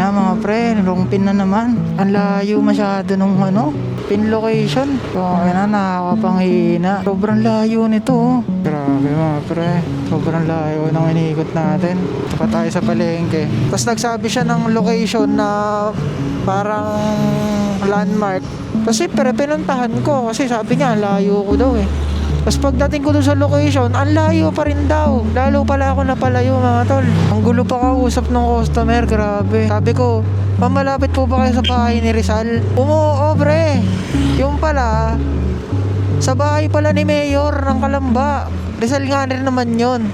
na mga pre, wrong pin na naman. Ang layo masyado nung pin location. So ayun na, nakakapanghina. Sobrang layo nito oh. Grabe mga pre, sobrang layo nang iniikot natin. Pa tayo sa palengke. Tapos nagsabi siya ng location na parang landmark. Kasi pero pinuntahan ko kasi sabi niya layo ko daw eh. Tapos pagdating ko doon sa location, ang layo pa rin daw. Lalo pala ako napalayo mga tol. Ang gulo pa kausap ng customer, grabe. Sabi ko, mamalapit po ba kayo sa bahay ni Rizal? Oo, pre. Yung pala, sa bahay pala ni Mayor ng Kalamba. Rizal nga rin naman yun.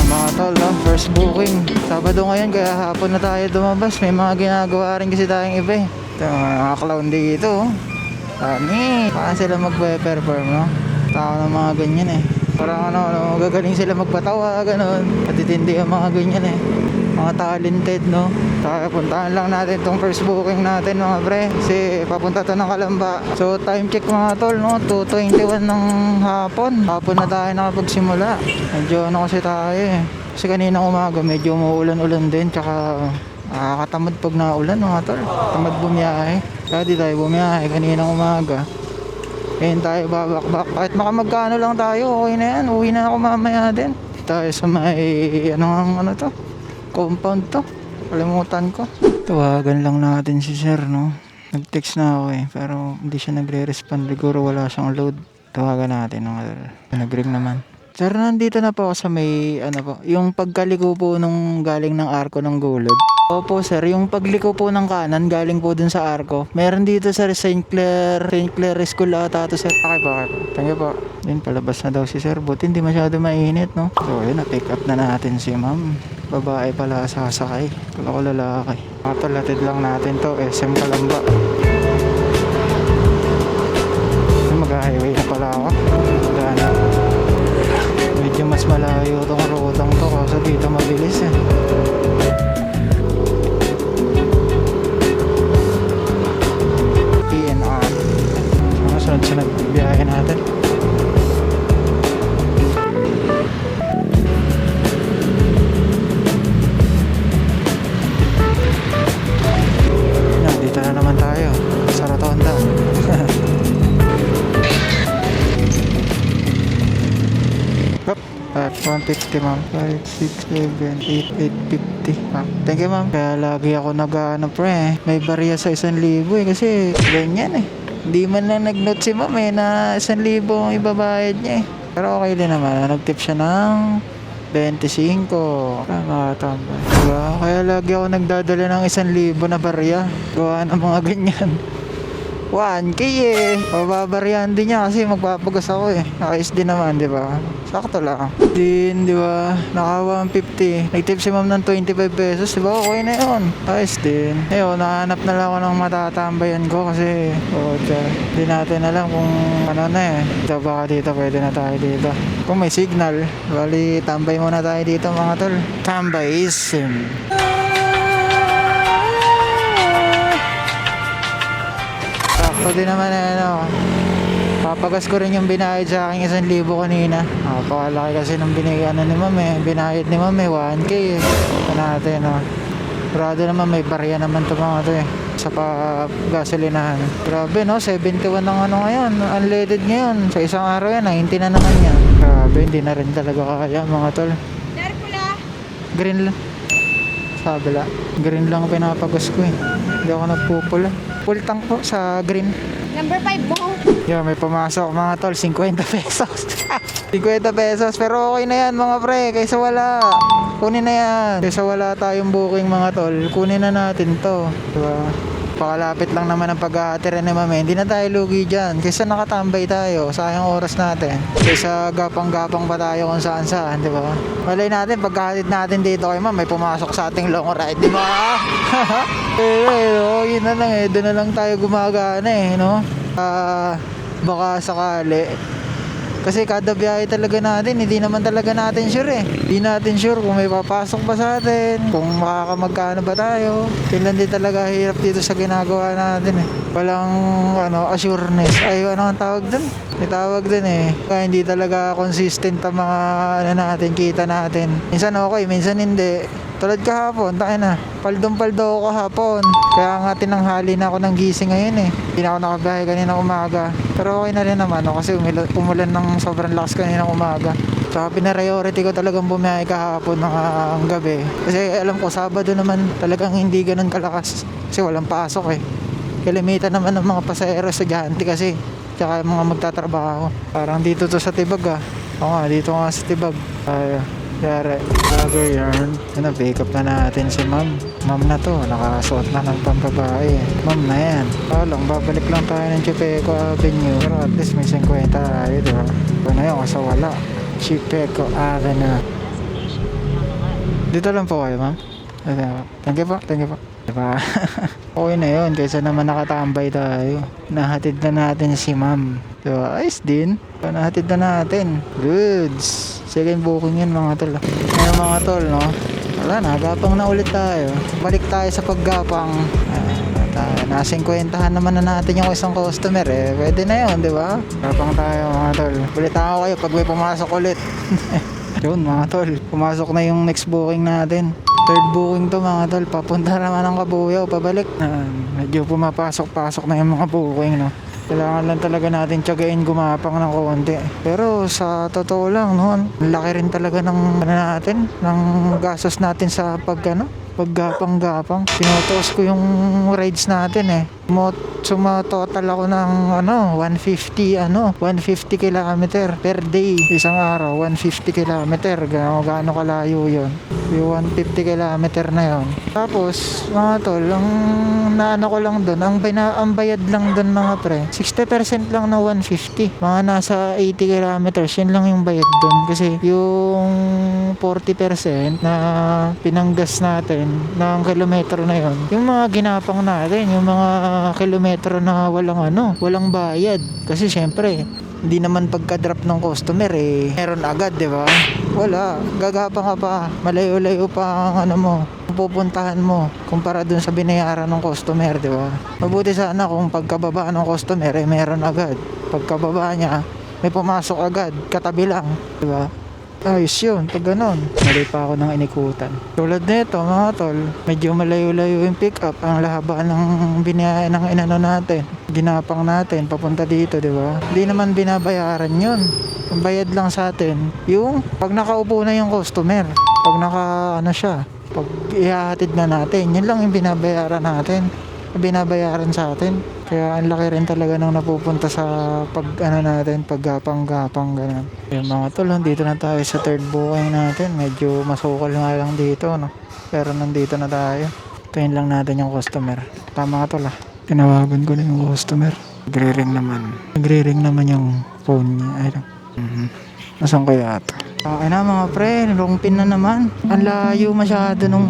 Mga tol, first booking. Sabado ngayon, kaya hapon na tayo lumabas. May mga ginagawa rin kasi tayong iba eh. Ito, mga clown dito. Kani, paano sila mag-perform, no? Tao ng mga ganyan eh. Parang gagaling sila magpatawa, ganun. Matitindi ang mga ganyan eh. Mga talented, no? Kaya puntahan lang natin itong first booking natin, mga pre. Kasi papunta to ng Kalamba. So, time check mga tol, no? 2:21 ng hapon. Hapon na tayo nakapagsimula. Medyo kasi tayo eh. Kasi kaninang umaga, medyo maulan-ulan din. Tsaka nakakatamad pag naulan mga tol. Tamad bumiyahe. Kaya di tayo bumiyahe kaninang umaga. Ngayon tayo babakbak. Kahit makamagkano lang tayo, okay na yan. Uwi na ako mamaya din. Tayo sa may ano to, compound to. Kalimutan ko. Tawagan lang natin si sir, no. Nag-text na ako eh, pero hindi siya nagre-respond. Siguro wala siyang load. Tawagan natin mga tol. Nag-ring naman. Sir, nandito na po ako sa may po, yung pagkaliko po nung galing ng arko ng gulod. Opo sir, yung pagliko po ng kanan galing po dun sa arko. Meron dito sa St. Clair School ata to sir. Okay po. Thank you po. Yun, palabas na daw si sir. Buti hindi masyado mainit, no? So yun, na-pick up na natin si ma'am. Babae pala sasakay. Kala ko lalaki. Matalatid lang natin to, SM Kalamba. Mag-highway na pala ako. Gana. Medyo mas malayo tong rutang to kasi dito mabilis eh. PNR. Sunod-sunod biyahe natin. Dito na naman tayo sa Rotonda. 150 ma'am. 5, 6, 7, 8, 850. Thank you ma'am. Kaya lagi ako pre. May barya sa 1,000 eh. Kasi ganyan eh. Hindi man lang nag-note si ma'am eh na 1,000 ang ibabayad niya eh. Pero okay din naman. Nag-tip siya ng 25. Tama. Diba? Kaya lagi ako nagdadala ng 1,000 na barya. Gawa ng mga ganyan. 1K eh. Pababaryan din niya kasi magpapagas ako eh. Ayos din naman, di ba? Sakto lang. Din, di ba? Naka 150. Nag-tip si ma'am ng 25 pesos, di ba? Okay na yun. Ayos din. Ayun, nahanap na lang ako ng matatambayan ko kasi di natin alam kung ano na eh. Ito baka dito, pwede na tayo dito. Kung may signal, bali tambay muna tayo dito mga tol. Tambayism. Pwede naman papagas ko rin yung binayad sa aking 1,000 kanina. Pakalaki kasi nung binayad ni ma'am eh. Binayad ni ma'am eh, 1K eh. Ito natin Grado naman, may barya naman ito mga ito eh. Sa gasolinahan. Grabe 71 ng ngayon. Unleaded ngayon. Sa isang araw yan, 90 na naman yan. Grabe, hindi na rin talaga kaya mga tol. Green lang. Sabila. Green lang pinapagas ko eh. Hindi ako nagpupula. Full tank po sa green. Number 5 mo. Yo, may pumasok mga tol, 50 pesos. 50 pesos, pero okay na yan mga pre, kaysa wala. Kunin na yan. Kaysa wala tayong booking mga tol, kunin na natin to. Diba? Pakalapit lang naman ang pag-aatira ni mami. Hindi na tayo lugi dyan. Kaysa nakatambay tayo, sayang oras natin. Kaysa gapang-gapang pa tayo kung saan-saan, di ba? Malay natin, pagkahatid natin dito kay ma'am, may pumasok sa ating long ride, di ba? Yun na lang eh. Doon na lang tayo gumagana eh, no? Baka sakali Kasi kada biyahe talaga natin, hindi naman talaga natin sure eh. Hindi natin sure kung may papasok ba sa atin, kung makakamagkano ba tayo. Kailan din talaga hirap dito sa ginagawa natin eh. Walang assureness. Ay, ano ang tawag dun? May tawag dun eh. Kaya hindi talaga consistent ang mga kita natin. Minsan okay, minsan hindi. Tulad kahapon, tayo na. Paldong-paldo ako kahapon. Kaya nga tinanghali na ako ng gising ngayon eh. Hindi na ako nakabiyahe kanina umaga. Pero okay na rin naman kasi umulan ng sobrang lakas kanina umaga. Saka pina-priority ko talagang bumiyahe kahapon ng gabi. Kasi alam ko Sabado naman talagang hindi ganun kalakas. Kasi walang pasok eh. Kalimitan naman ng mga pasahero, estudyante kasi. Tsaka mga magtatrabaho. Parang dito to sa Tibag ah. Oo nga, dito nga sa Tibag. Yari, vlogger yarn. Pick up na natin si ma'am. Ma'am na to, nakasuot na ng pambabae. Ma'am na yan. Lang, babalik lang tayo ng Chipeco Avenue. Pero at least may 50 tayo, diba? Ito na yun, kasi wala. Chipeco Avenue. Dito lang po kayo, ma'am. Thank you po, thank you po. Diba? Okay na yun, kaysa naman nakatambay tayo. Nahatid na natin si ma'am. Diba? Ayos din. Nahatid na natin. Goods. Second booking yun mga tol. Ngayon mga tol, no? Wala na, gapang na ulit tayo. Balik tayo sa paggapang. Na 50han naman na natin yung isang customer eh. Pwede na yun, di ba? Gapang tayo mga tol. Ulitan ko kayo pag may pumasok ulit. Yun mga tol, pumasok na yung next booking natin. Third booking to mga tol. Papunta naman ng Kabuyaw, pabalik. Medyo pumapasok-pasok na yung mga booking, no? Kailangan lang talaga natin tiyagain gumapang ng konti. Pero sa totoo lang, no, laki rin talaga ng natin, ng gastos natin sa paggapang-gapang. Pinutos ko yung rides natin eh. Sumatotal ako ng 150 kilometer per day. Isang araw, 150 kilometer. Gaano kalayo yun? Yung 150 kilometer na yun. Tapos, mga tol, ang naano ko lang doon, ang bayad lang doon mga pre, 60% lang na 150. Mga nasa 80 kilometers, yun lang yung bayad doon. Kasi yung 40% na pinanggas natin ng kilometro na yun, yung mga ginapang natin, yung mga kilometro na walang bayad. Kasi syempre, hindi naman pagka-drop ng customer eh, meron agad, di ba? Wala, gagapang ka pa, malayo-layo pa ang pupuntahan mo kumpara dun sa binayaran ng customer, di ba? Mabuti sana kung pagkababa ng customer eh meron agad. Pagkababa niya, may pumasok agad, katabi lang, di ba? Ayos yun, pag ganon. Mali pa ako ng inikutan. Tulad nito mga tol, medyo malayo-layo yung pick up. Ang lahaba ng binayaran ng natin, ginapang natin, papunta dito, di ba? Hindi naman binabayaran yun. Ang bayad lang sa atin, yung pag nakaupo na yung customer, pag pag ihahatid na natin, yun lang yung binabayaran natin. Binabayaran sa atin. Kaya ang laki rin talaga nang napupunta sa paggapang-gapang ganun. Yung mga tol, dito na tayo sa third booking natin. Medyo masukal nga lang dito, no? Pero nandito na tayo. Tayin lang natin yung customer. Tama ka tol, ah. Tinawagan ko na yung customer. Nagre-ring naman yung phone niya. Nasaan kaya ito? Okay na mga pre, long pin na naman. Ang layo masyado nung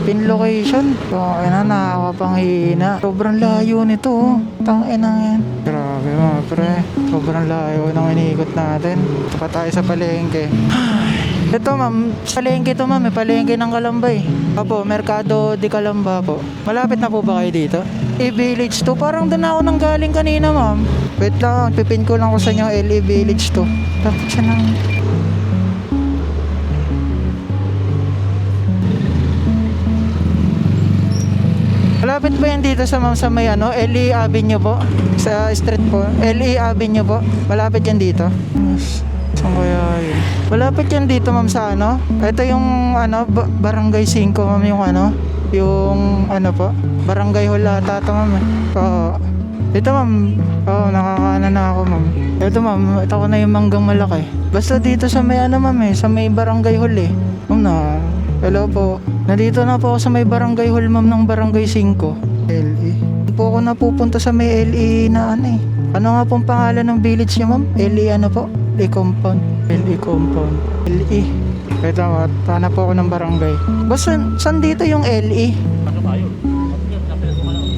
pin location. Okay na, nakakapanghina. Sobrang layo nito, oh. Tangina yan. Grabe mga pre, sobrang layo ng iniikot natin. Pa tayo sa palengke. Ito ma'am, palengke to ma'am, may palengke ng Kalambay. Apo, Mercado de Calamba po. Malapit na po ba kayo dito? Village to, parang doon ako nang galing kanina ma'am. Wait lang, pipin ko lang ko sa inyo LA Village to. Dapat siya ng... Malapit ba yan dito sa ma'am sa may LA Avenue po? Sa street po, LA Avenue po. Malapit yan dito. Saan kaya yun? Malapit yan dito ma'am sa Ito yung Barangay 5 ma'am, yung yung po, Barangay Hall ata ito ma'am. Ito ma'am, nakakaana na ako ma'am. Ito ma'am, ito ko na yung manggang malaki. Basta dito sa may ma'am sa may Barangay Hall eh. Ma'am na, hello po. Nandito na po ako sa may Barangay Hall ma'am ng Barangay 5. LE. Po ako napupunta sa may LE na Ano nga pong pangalan ng village niya ma'am? LE po? LE Compound. LE Compound. LE. Ito, hanap po ako ng barangay. Basta, saan dito yung LE?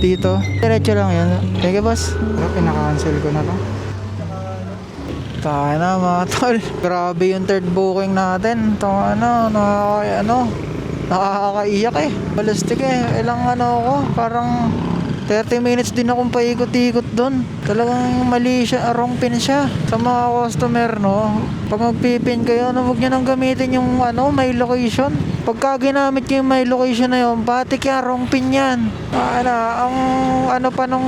Dito. Diretso lang yan. Teka boss. Pinaka-cancel ko na to. Tayo na mga tol. Grabe yung third booking natin. Tayo na, nakakaiyak eh. Balastik eh. Ilang ako, parang 30 minutes din akong paikot-ikot doon. Talagang mali siya, wrong pin siya. Sa mga customer, no? Pag magpipin kayo, huwag nyo nang gamitin yung my location. Pagka ginamit nyo yung my location na yun, batik yan, wrong pin yan. Ang pa nung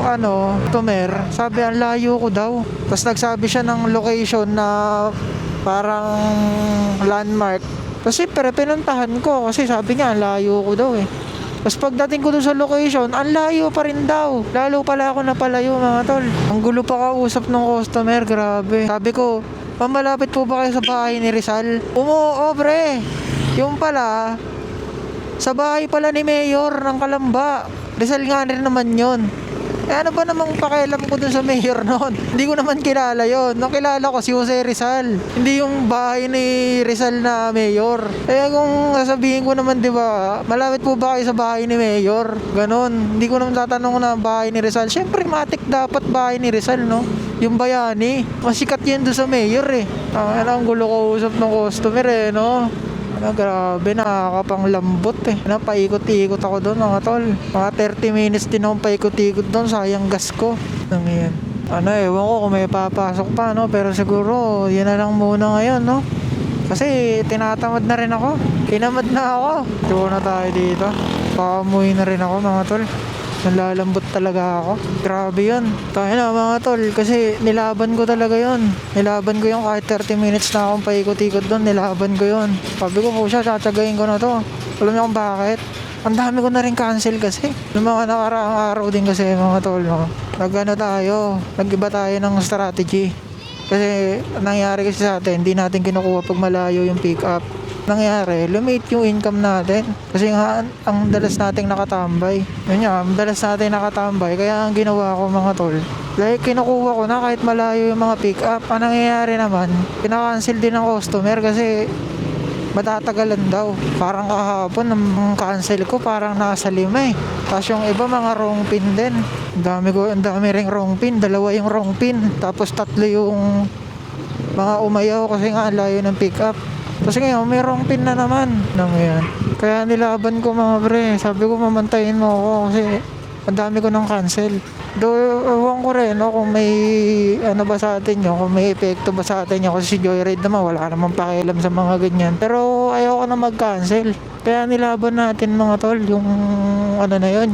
customer, sabi ang layo ko daw. Tapos nagsabi siya ng location na parang landmark. Kasi pero pinuntahan ko kasi sabi niya ang layo ko daw eh. Tapos pagdating ko doon sa location, ang layo pa rin daw. Lalo pala ako napalayo mga tol. Ang gulo pa kausap ng customer, grabe. Sabi ko, malapit po ba kayo sa bahay ni Rizal? Oo, pre. Yung pala, sa bahay pala ni Mayor ng Kalamba. Rizal nga rin naman yun. Ano ba namang pakialam ko dun sa mayor noon? Hindi ko naman kilala yon. Nung kilala ko si Jose Rizal. Hindi yung bahay ni Rizal na mayor. Kaya kung sasabihin ko naman, di ba, malapit po ba kayo sa bahay ni mayor? Ganon. Hindi ko naman tatanong na bahay ni Rizal. Siyempre, matik dapat bahay ni Rizal, no? Yung bayani. Masikat yun doon sa mayor eh. Ang gulo ko usap ng customer eh, no? Grabe, nakakapanglambot eh. Paikot-ikot ako doon mga tol. Mga 30 minutes din akong paikot-ikot doon. Sayang gas ko. Yan. Ewan ko kung may papasok pa, no? Pero siguro, yan na lang muna ngayon, no? Kasi tinatamad na rin ako. Kinamad na ako. Tuwa na tayo dito. Pakamuhi na rin ako mga tol. Nalalambot talaga ako. Grabe yun. Tayo na mga tol. Kasi nilaban ko talaga yun. Nilaban ko yung kahit 30 minutes na akong paikot-ikot doon. Nilaban ko yun. Sabi ko po siya, tsatsagayin ko na to. Alam niyo kung bakit? Ang dami ko na rin cancel kasi. Noong mga nakaraang araw din kasi mga tol. No? Nag-iba tayo ng strategy. Kasi nangyari kasi sa atin, hindi natin kinukuha pag malayo yung pick up. Nangyari, lumit yung income natin. Kasi nga, ang dalas nating nakatambay. Yun nga, ang dalas natin nakatambay. Kaya ang ginawa ko mga tol, like kinukuha ko na kahit malayo yung mga pick up. Ang nangyayari naman, kinakancel din ng customer kasi matatagalan daw. Parang kahapon, ang cancel ko parang nasa 5 eh. Tapos yung iba mga wrong pin din. Ang dami ring wrong pin. 2 yung wrong pin. Tapos 3 yung mga umayaw kasi nga layo ng pick up. Kasi ngayon, may wrong pin na naman. Yan. Kaya nilaban ko mga pre. Sabi ko, mamantayin mo ako kasi ang dami ko ng cancel. Ewan ko rin, no, kung may ba sa atin yun, kung may epekto ba sa atin yun. Kasi si Joyride naman, wala namang pakialam sa mga ganyan. Pero ayoko na mag-cancel. Kaya nilaban natin mga tol, yung na yun,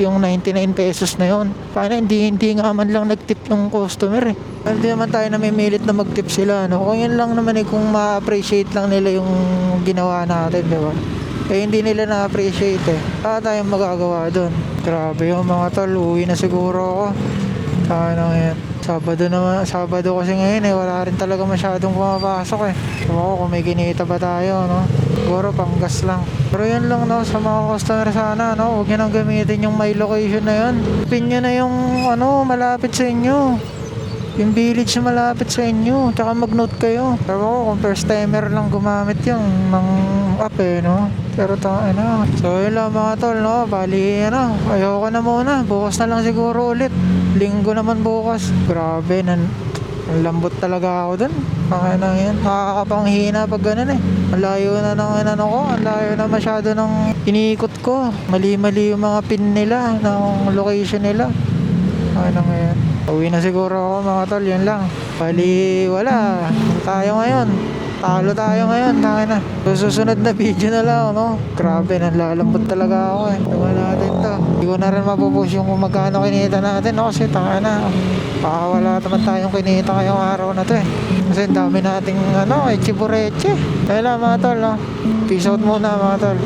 yung 99 pesos na yun. Paano hindi nga man lang nagtip yung customer eh. Hindi naman tayo namimilit na magtip sila, no? Kung yun lang naman eh, kung ma-appreciate lang nila yung ginawa natin, di ba? Eh hindi nila na-appreciate eh. Wala tayong magagawa doon. Grabe yung mga tol, uwi na siguro ako. Yan. Sabado kasi ngayon eh, wala rin talaga masyadong pumapasok eh. Kung may kinita ba tayo, no? Siguro panggas lang. Pero yun lang, no, sa mga customer sana, no? Huwag nyo nang gamitin yung my location na yun. Pin nyo na yung malapit sa inyo. Yung village na malapit sa inyo. Tsaka mag-note kayo. Pero kung first timer lang gumamit yung ng app eh, no? Pero na. So yun lang mga tol, no? Bali, ayoko na muna. Bukas na lang siguro ulit. Linggo naman bukas. Grabe, ang lambot talaga ako dun. Yan. Nakakapanghina pag ganun eh. Ang layo na ng ko. Ang layo na masyado ng iniikot ko. Mali-mali yung mga pin nila, ng location nila. Yan. Uwi na siguro ako mga tol. Yun lang. Bali, wala. Talo tayo ngayon. Na. Susunod na video na lang, no? Grabe, nalalambot talaga ako eh. Tuwa natin to. Hindi ko na rin mapupush yung kung magkano kinita natin, no? Kasi na. Baka wala naman tayong kinita ngayong araw na to eh. Kasi dami nating echibureche. Kaya lang mga tol, no? Peace out muna mga tol.